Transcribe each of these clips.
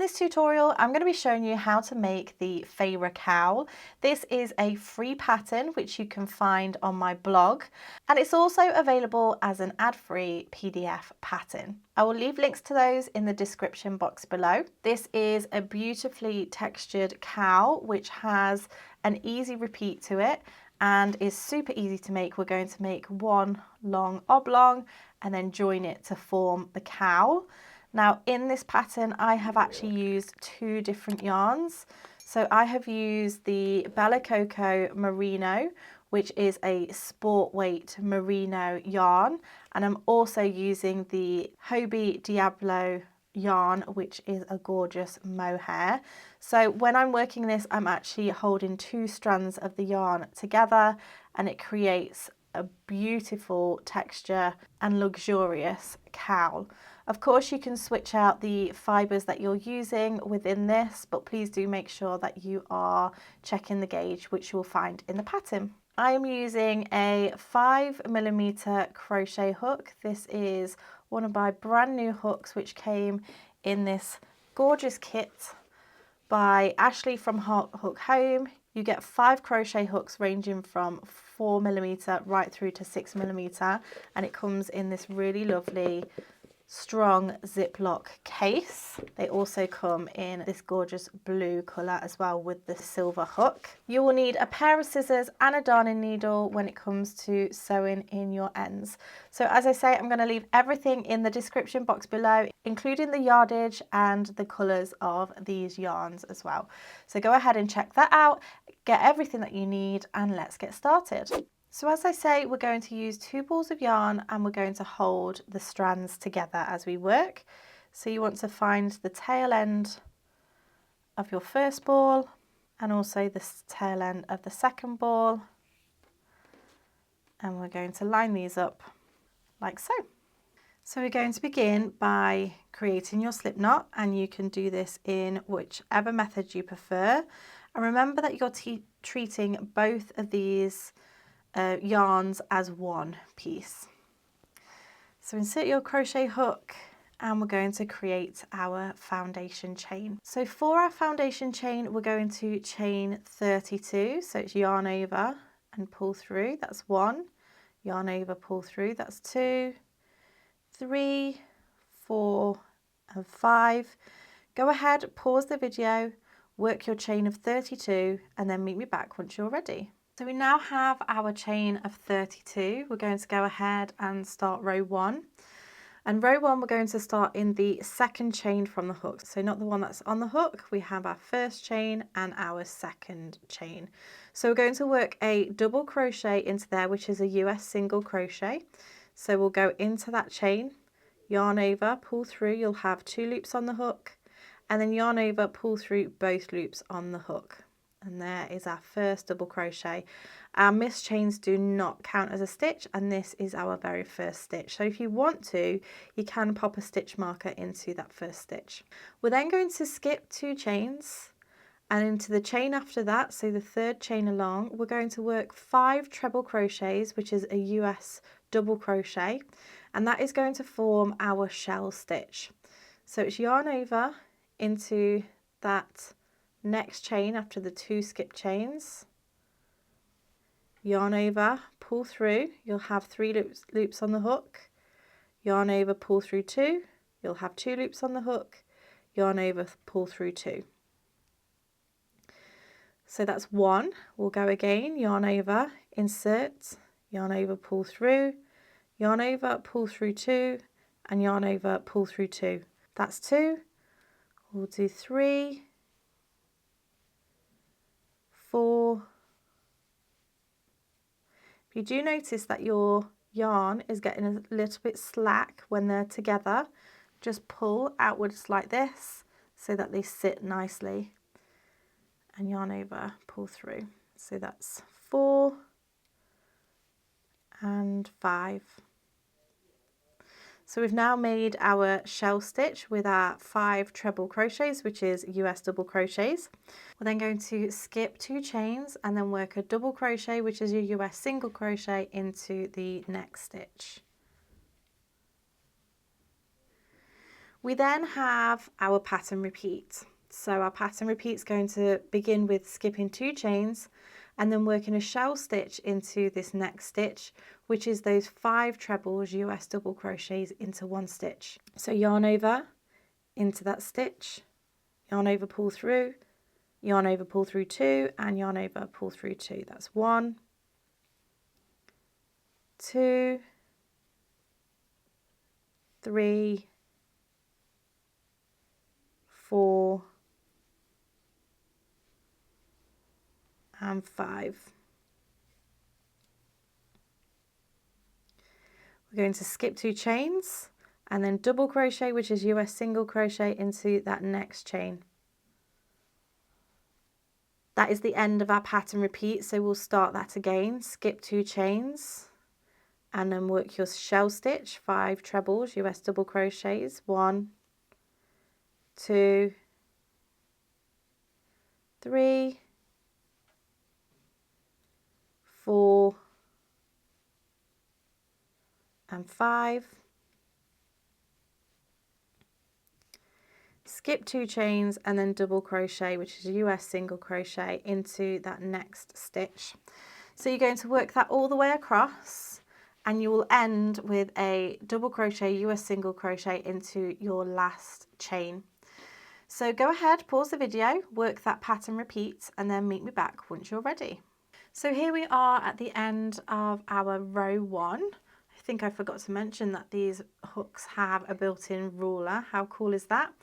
this tutorial, I'm going to be showing you how to make the Feyre cowl. This is a free pattern which you can find on my blog, and it's also available as an ad-free PDF pattern. I will leave links to those in the description box below. This is a beautifully textured cowl which has an easy repeat to it and is super easy to make. We're going to make one long oblong and then join it to form the cowl. Now in this pattern I have actually used two different yarns. So I have used the Bella Coco Merino, which is a sport weight merino yarn, and I'm also using the Hobie Diablo yarn, which is a gorgeous mohair. So when I'm working this, I'm actually holding two strands of the yarn together, and it creates a beautiful texture and luxurious cowl. Of course, you can switch out the fibres that you're using within this, but please do make sure that you are checking the gauge, which you will find in the pattern. I am using a 5mm crochet hook. This is one of my brand new hooks which came in this gorgeous kit by Ashley from Hook Home. You get 5 crochet hooks ranging from 4mm right through to 6mm, and it comes in this really lovely strong Ziploc case. They also come in this gorgeous blue colour as well with the silver hook. You will need a pair of scissors and a darning needle when it comes to sewing in your ends. So as I say, I'm going to leave everything in the description box below, including the yardage and the colours of these yarns as well. So go ahead and check that out, get everything that you need, and let's get started. So as I say, we're going to use 2 balls of yarn and we're going to hold the strands together as we work. So you want to find the tail end of your first ball and also the tail end of the second ball. And we're going to line these up like so. So we're going to begin by creating your slip knot, and you can do this in whichever method you prefer. And remember that you're treating both of these yarns as one piece. So insert your crochet hook and we're going to create our foundation chain. So for our foundation chain, we're going to chain 32. So it's yarn over and pull through, that's 1, yarn over, pull through, that's 2, 3, 4 and 5. Go ahead, pause the video, work your chain of 32 and then meet me back once you're ready. So we now have our chain of 32. We're going to go ahead and start row 1. And row 1, we're going to start in the second chain from the hook. So not the one that's on the hook. We have our first chain and our second chain. So we're going to work a double crochet into there, which is a US single crochet. So we'll go into that chain, yarn over, pull through. You'll have 2 loops on the hook, and then yarn over, pull through both loops on the hook. And there is our first double crochet. Our missed chains do not count as a stitch, and this is our very first stitch. So if you want to, you can pop a stitch marker into that first stitch. We're then going to skip 2 chains and into the chain after that, so the third chain along, we're going to work 5 treble crochets, which is a US double crochet, and that is going to form our shell stitch. So it's yarn over into that next chain after the 2 skip chains, yarn over, pull through, you'll have 3 loops on the hook, yarn over, pull through 2, you'll have 2 loops on the hook, yarn over, pull through 2. So that's 1. We'll go again, yarn over, insert, yarn over, pull through, yarn over, pull through 2, and yarn over, pull through 2. That's 2. We'll do 3, 4. If you do notice that your yarn is getting a little bit slack when they're together, just pull outwards like this so that they sit nicely, and yarn over, pull through. So that's 4 and 5. So we've now made our shell stitch with our 5 treble crochets, which is US double crochets. We're then going to skip 2 chains and then work a double crochet, which is your US single crochet, into the next stitch. We then have our pattern repeat. So our pattern repeat is going to begin with skipping 2 chains and then working a shell stitch into this next stitch, which is those 5 trebles US double crochets into 1 stitch. So yarn over into that stitch, yarn over, pull through, yarn over, pull through 2, and yarn over, pull through 2. That's 1, 2, 3, 4, and 5. We're going to skip 2 chains and then double crochet, which is US single crochet, into that next chain. That is the end of our pattern repeat, so we'll start that again. Skip 2 chains and then work your shell stitch, 5 trebles US double crochets, 1, 2, 3, 4, and 5. Skip 2 chains and then double crochet, which is a US single crochet, into that next stitch. So you're going to work that all the way across and you will end with a double crochet US single crochet into your last chain. So go ahead, pause the video, work that pattern repeat, and then meet me back once you're ready. So here we are at the end of our row 1. I think I forgot to mention that these hooks have a built-in ruler. How cool is that?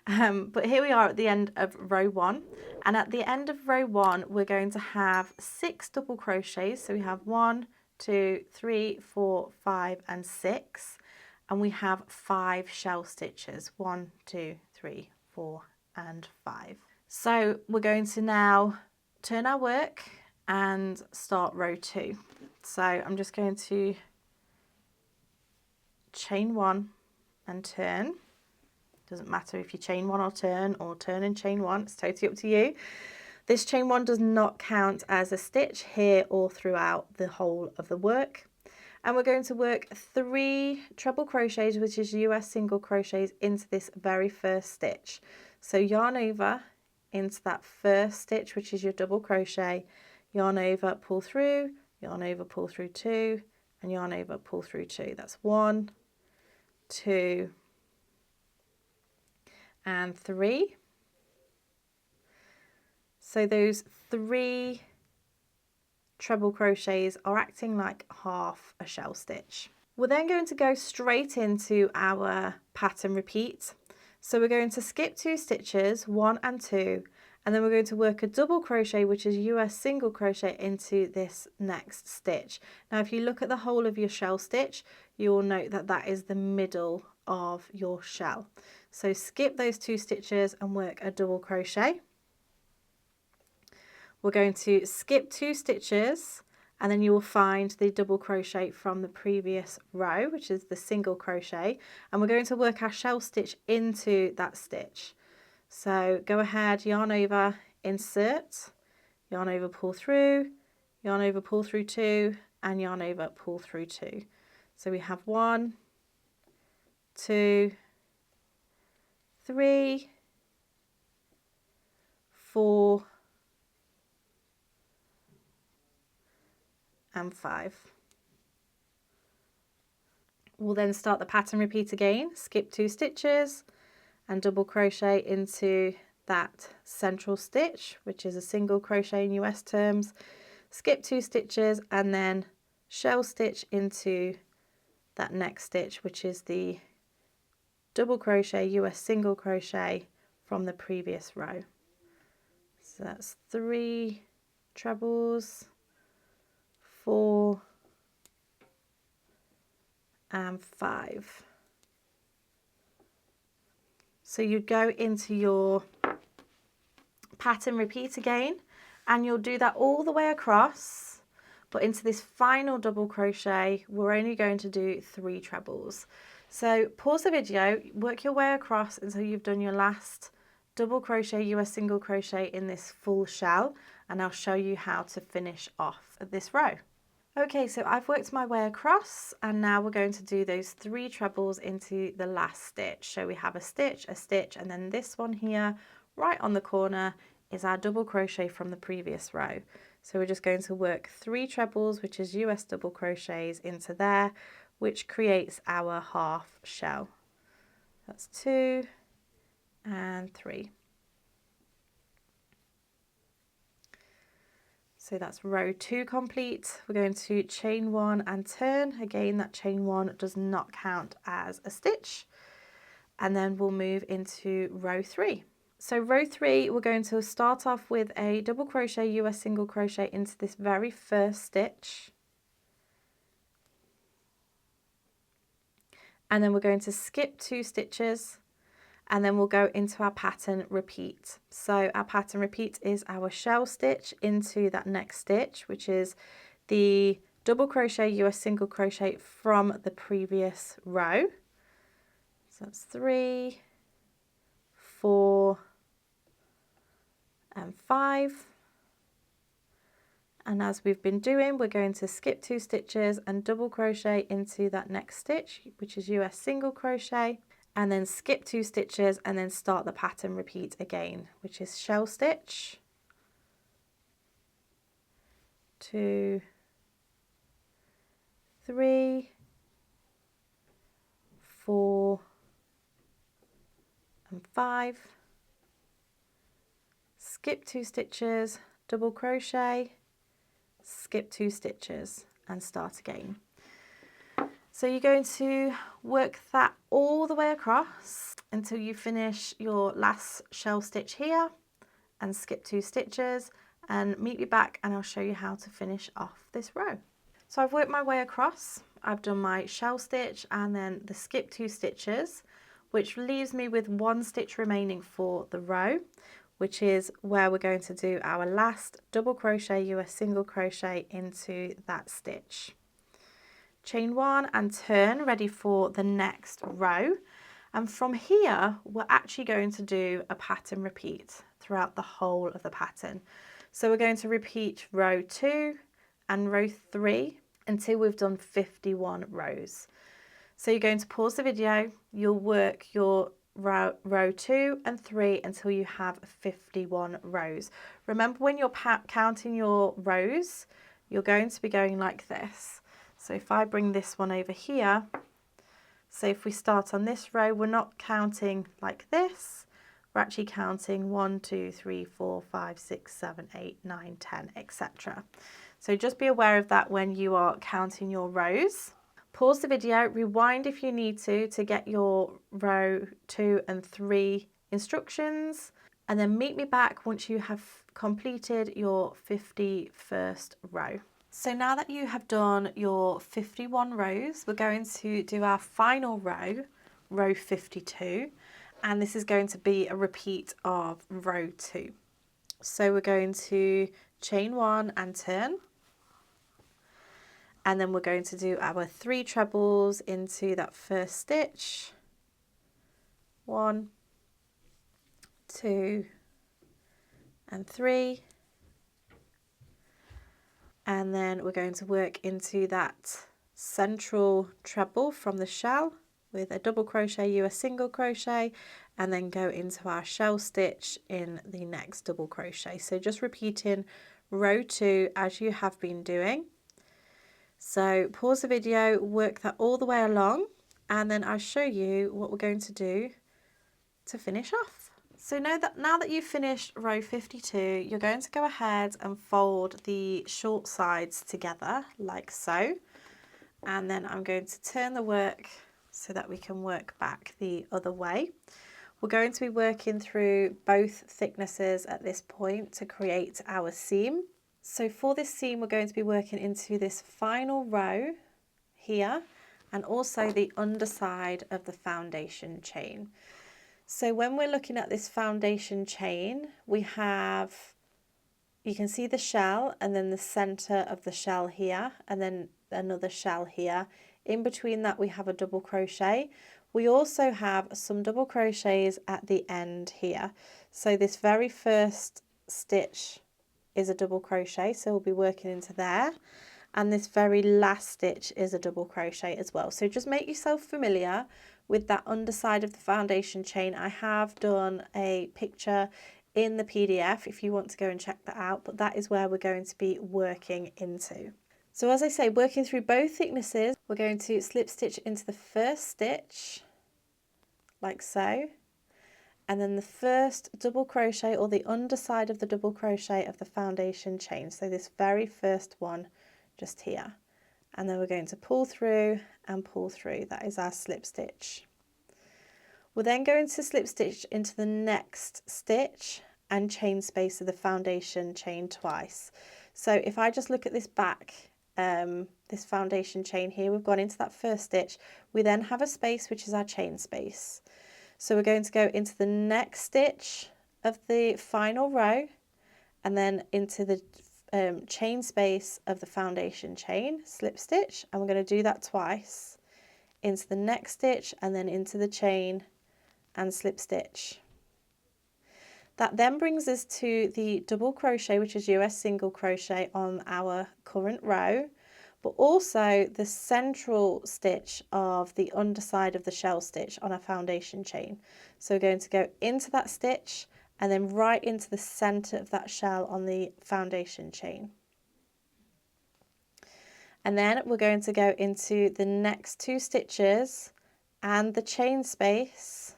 But here we are at the end of row 1, and at the end of row 1 we're going to have 6 double crochets. So we have 1, 2, 3, 4, 5, and 6, and we have 5 shell stitches, 1, 2, 3, 4, and 5. So we're going to now turn our work and start row 2. So I'm just going to chain 1 and turn. Doesn't matter if you chain 1 or turn and chain 1, it's totally up to you. This chain 1 does not count as a stitch here or throughout the whole of the work. And we're going to work 3 treble crochets, which is US single crochets, into this very first stitch. So yarn over into that first stitch, which is your double crochet, yarn over, pull through, yarn over, pull through 2, and yarn over, pull through 2. That's 1, 2, and 3. So those 3 treble crochets are acting like half a shell stitch. We're then going to go straight into our pattern repeat. So we're going to skip 2 stitches, 1 and 2, and then we're going to work a double crochet, which is US single crochet, into this next stitch. Now if you look at the whole of your shell stitch, you will note that that is the middle of your shell. So skip those 2 stitches and work a double crochet. We're going to skip 2 stitches and then you will find the double crochet from the previous row, which is the single crochet, and we're going to work our shell stitch into that stitch. So go ahead, yarn over, insert, yarn over, pull through, yarn over, pull through 2, and yarn over, pull through 2. So we have 1, 2, 3, 4, and 5. We'll then start the pattern repeat again, skip 2 stitches and double crochet into that central stitch, which is a single crochet in US terms, skip 2 stitches and then shell stitch into that next stitch, which is the double crochet US single crochet from the previous row. So that's 3 trebles, 4, and 5. So you go into your pattern repeat again and you'll do that all the way across, but into this final double crochet we're only going to do 3 trebles. So pause the video, work your way across until you've done your last double crochet US single crochet in this full shell, and I'll show you how to finish off this row. Okay, so I've worked my way across and now we're going to do those 3 trebles into the last stitch. So we have a stitch, and then this one here right on the corner is our double crochet from the previous row. So we're just going to work 3 trebles, which is US double crochets, into there, which creates our half shell. That's 2 and 3. So that's row 2 complete. We're going to chain 1 and turn. Again, that chain 1 does not count as a stitch. And then we'll move into row 3. So row 3, we're going to start off with a double crochet US single crochet into this very first stitch. And then we're going to skip 2 stitches. And then we'll go into our pattern repeat. So our pattern repeat is our shell stitch into that next stitch, which is the double crochet US single crochet from the previous row. So that's 3, 4 and 5. And as we've been doing, we're going to skip 2 stitches and double crochet into that next stitch, which is US single crochet, and then skip 2 stitches and then start the pattern repeat again, which is shell stitch, 2, 3, 4 and 5, skip 2 stitches, double crochet, skip 2 stitches and start again. So you're going to work that all the way across until you finish your last shell stitch here and skip 2 stitches, and meet me back and I'll show you how to finish off this row. So I've worked my way across. I've done my shell stitch and then the skip 2 stitches, which leaves me with 1 stitch remaining for the row, which is where we're going to do our last double crochet US single crochet into that stitch. Chain 1 and turn, ready for the next row. And from here, we're actually going to do a pattern repeat throughout the whole of the pattern. So we're going to repeat row 2 and row 3 until we've done 51 rows. So you're going to pause the video, you'll work your row 2 and 3 until you have 51 rows. Remember, when you're counting your rows, you're going to be going like this. So if I bring this one over here, so if we start on this row, we're not counting like this. We're actually counting 1, 2, 3, 4, 5, 6, 7, 8, 9, 10, etc. So just be aware of that when you are counting your rows. Pause the video, rewind if you need to get your row 2 and 3 instructions, and then meet me back once you have completed your 51st row. So now that you have done your 51 rows, we're going to do our final row, row 52, and this is going to be a repeat of row 2. So we're going to chain 1 and turn, and then we're going to do our 3 trebles into that first stitch, 1, 2 and 3. And then we're going to work into that central treble from the shell with a double crochet US single crochet, and then go into our shell stitch in the next double crochet. So just repeating row 2 as you have been doing. So pause the video, work that all the way along, and then I'll show you what we're going to do to finish off. So now that you've finished row 52, you're going to go ahead and fold the short sides together like so. And then I'm going to turn the work so that we can work back the other way. We're going to be working through both thicknesses at this point to create our seam. So for this seam, we're going to be working into this final row here and also the underside of the foundation chain. So when we're looking at this foundation chain, we have, you can see the shell and then the center of the shell here, and then another shell here. In between that, we have a double crochet. We also have some double crochets at the end here. So this very first stitch is a double crochet, so we'll be working into there. and this very last stitch is a double crochet as well. So just make yourself familiar with that underside of the foundation chain. I have done a picture in the PDF if you want to go and check that out, but that is where we're going to be working into. So as I say, working through both thicknesses, we're going to slip stitch into the first stitch like so, and then the first double crochet or the underside of the double crochet of the foundation chain. So this very first one just here, and then we're going to pull through and pull through. That is our slip stitch. We're then going to slip stitch into the next stitch and chain space of the foundation chain twice. So if I just look at this back, this foundation chain here, we've gone into that first stitch. We then have a space which is our chain space. So we're going to go into the next stitch of the final row and then into the chain space of the foundation chain, slip stitch, and we're going to do that twice, into the next stitch and then into the chain and slip stitch. That then brings us to the double crochet, which is US single crochet on our current row, but also the central stitch of the underside of the shell stitch on our foundation chain. So we're going to go into that stitch and then right into the center of that shell on the foundation chain. And then we're going to go into the next two stitches and the chain space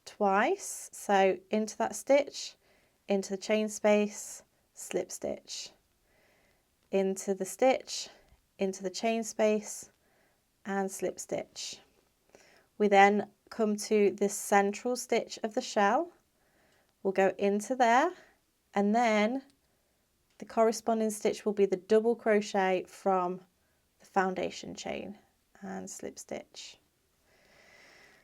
twice. So into that stitch, into the chain space, slip stitch, into the stitch, into the chain space and slip stitch. We then come to this central stitch of the shell. We'll go into there, and then the corresponding stitch will be the double crochet from the foundation chain and slip stitch.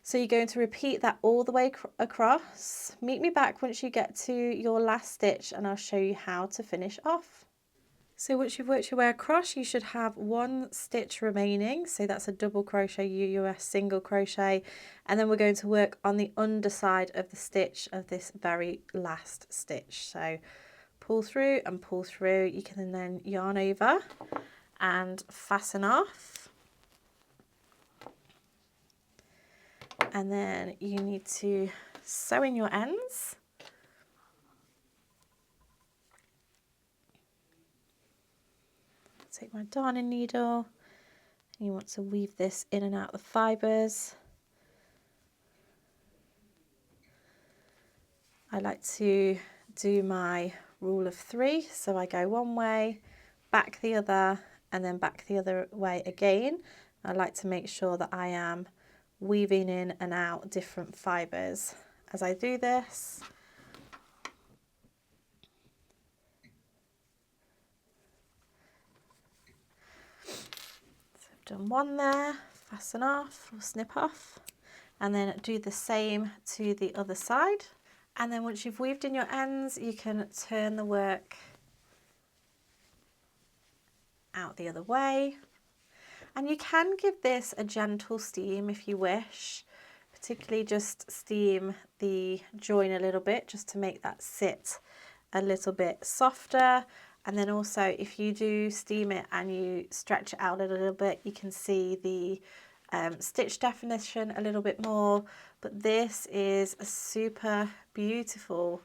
So you're going to repeat that all the way across. Meet me back once you get to your last stitch and I'll show you how to finish off. So once you've worked your way across, you should have one stitch remaining. So that's a double crochet, US single crochet, and then we're going to work on the underside of the stitch of this very last stitch. So pull through and pull through. You can then yarn over and fasten off. And then you need to sew in your ends. Take my darning needle, and you want to weave this in and out the fibres. I like to do my rule of 3, so I go one way, back the other, and then back the other way again. I like to make sure that I am weaving in and out different fibres as I do this. Done one there, fasten off or snip off, and then do the same to the other side. And then once you've weaved in your ends, you can turn the work out the other way. And you can give this a gentle steam if you wish, particularly just steam the join a little bit just to make that sit a little bit softer. And then also if you do steam it and you stretch it out a little bit, you can see the stitch definition a little bit more. But this is a super beautiful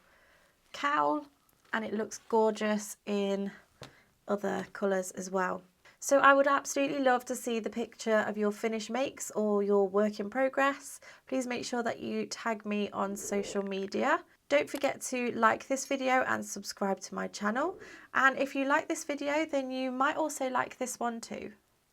cowl and it looks gorgeous in other colours as well. So I would absolutely love to see the picture of your finished makes or your work in progress. Please make sure that you tag me on social media. Don't forget to like this video and subscribe to my channel. And if you like this video, then you might also like this one too.